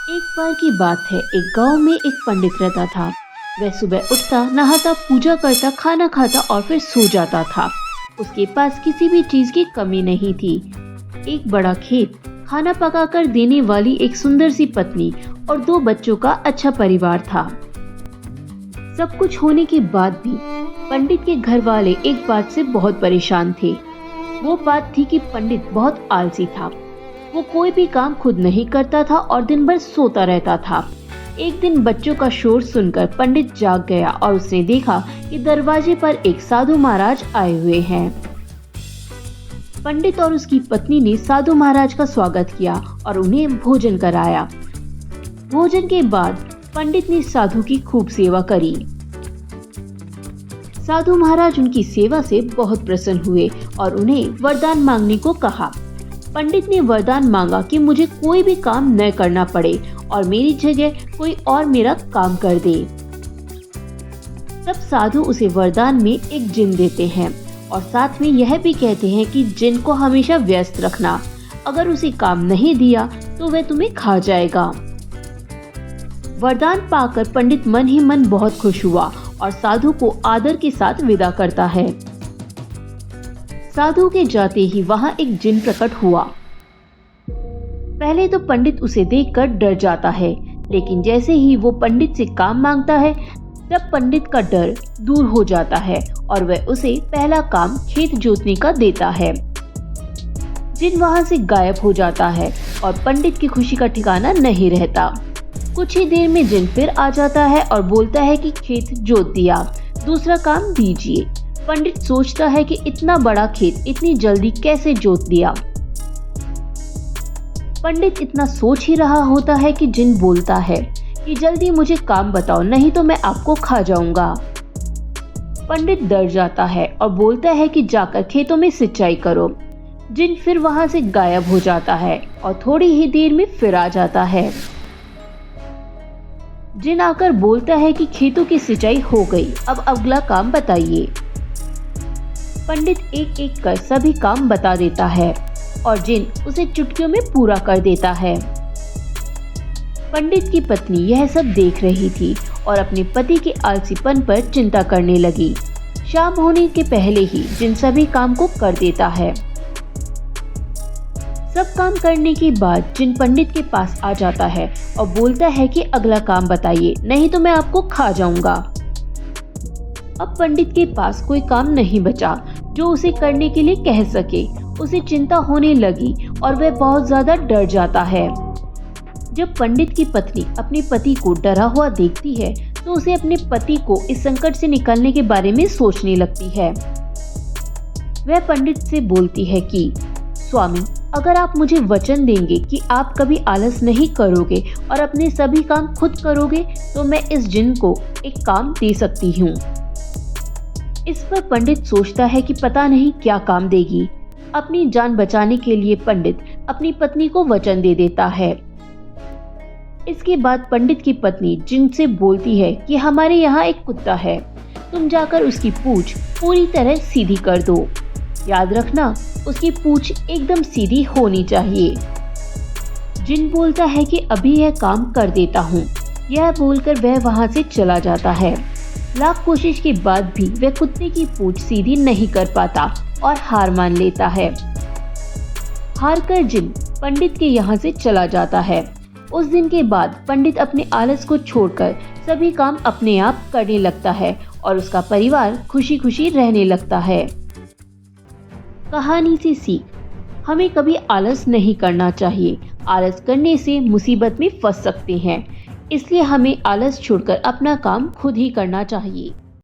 एक बार की बात है, एक गांव में एक पंडित रहता था। वह सुबह उठता, नहाता, पूजा करता, खाना खाता और फिर सो जाता था। उसके पास किसी भी चीज की कमी नहीं थी। एक बड़ा खेत, खाना पकाकर देने वाली एक सुंदर सी पत्नी और 2 बच्चों का अच्छा परिवार था। सब कुछ होने के बाद भी पंडित के घर वाले एक बात से बहुत परेशान थे। वो बात थी कि पंडित बहुत आलसी था। वो कोई भी काम खुद नहीं करता था और दिन भर सोता रहता था। एक दिन बच्चों का शोर सुनकर पंडित जाग गया और उसने देखा कि दरवाजे पर एक साधु महाराज आए हुए हैं। पंडित और उसकी पत्नी ने साधु महाराज का स्वागत किया और उन्हें भोजन कराया। भोजन के बाद पंडित ने साधु की खूब सेवा करी। साधु महाराज उनकी सेवा से बहुत प्रसन्न हुए और उन्हें वरदान मांगने को कहा। पंडित ने वरदान मांगा कि मुझे कोई भी काम न करना पड़े और मेरी जगह कोई और मेरा काम कर दे। तब साधु उसे वरदान में एक जिन देते हैं और साथ में यह भी कहते हैं कि जिन को हमेशा व्यस्त रखना, अगर उसे काम नहीं दिया तो वह तुम्हें खा जाएगा। वरदान पाकर पंडित मन ही मन बहुत खुश हुआ और साधु को आदर के साथ विदा करता है। साधु के जाते ही वहां एक जिन प्रकट हुआ। पहले तो पंडित उसे देखकर डर जाता है, लेकिन जैसे ही वो पंडित से काम मांगता है तब पंडित का डर दूर हो जाता है और वह उसे पहला काम खेत जोतने का देता है। जिन वहां से गायब हो जाता है और पंडित की खुशी का ठिकाना नहीं रहता। कुछ ही देर में जिन फिर आ जाता है और बोलता है कि खेत जोत दिया, दूसरा काम दीजिए। पंडित सोचता है कि इतना बड़ा खेत इतनी जल्दी कैसे जोत दिया। पंडित इतना सोच ही रहा होता है कि जिन बोलता है कि जल्दी मुझे काम बताओ, नहीं तो मैं आपको खा जाऊंगा। पंडित डर जाता है और बोलता है कि जाकर खेतों में सिंचाई करो। जिन फिर वहां से गायब हो जाता है और थोड़ी ही देर में फिर आ जाता है। जिन आकर बोलता है कि खेतों की सिंचाई हो गई, अब अगला काम बताइए। पंडित एक एक कर सभी काम बता देता है और जिन उसे चुटकियों में पूरा कर देता है। पंडित की पत्नी यह सब देख रही थी और अपने पति के आलसीपन पर चिंता करने लगी। शाम होने के पहले ही जिन सभी काम को कर देता है। सब काम करने के बाद जिन पंडित के पास आ जाता है और बोलता है कि अगला काम बताइए, नहीं तो मैं आपको खा जाऊंगा। अब पंडित के पास कोई काम नहीं बचा जो उसे करने के लिए कह सके। उसे चिंता होने लगी और वह बहुत ज्यादा डर जाता है। जब पंडित की पत्नी अपने पति को डरा हुआ देखती है तो उसे अपने पति को इस संकट से निकलने के बारे में सोचने लगती है। वह पंडित से बोलती है कि स्वामी, अगर आप मुझे वचन देंगे कि आप कभी आलस नहीं करोगे और अपने सभी काम खुद करोगे तो मैं इस जिन को एक काम दे सकती हूँ। इस पर पंडित सोचता है कि पता नहीं क्या काम देगी। अपनी जान बचाने के लिए पंडित अपनी पत्नी को वचन दे देता है। इसके बाद पंडित की पत्नी जिन से बोलती है कि हमारे यहाँ एक कुत्ता है, तुम जाकर उसकी पूंछ पूरी तरह सीधी कर दो। याद रखना, उसकी पूंछ एकदम सीधी होनी चाहिए। जिन बोलता है कि अभी यह काम कर देता हूँ। यह बोलकर वह वहाँ से चला जाता है। लाख कोशिश के बाद भी वह कुत्ते की पूंछ सीधी नहीं कर पाता और हार मान लेता है। हार कर जिन पंडित के यहाँ से चला जाता है। उस दिन के बाद पंडित अपने आलस को छोड़कर सभी काम अपने आप करने लगता है और उसका परिवार खुशी खुशी रहने लगता है। कहानी से सीख, हमें कभी आलस नहीं करना चाहिए। आलस करने से मुसीबत में फंस सकते हैं, इसलिए हमें आलस छोड़कर अपना काम खुद ही करना चाहिए।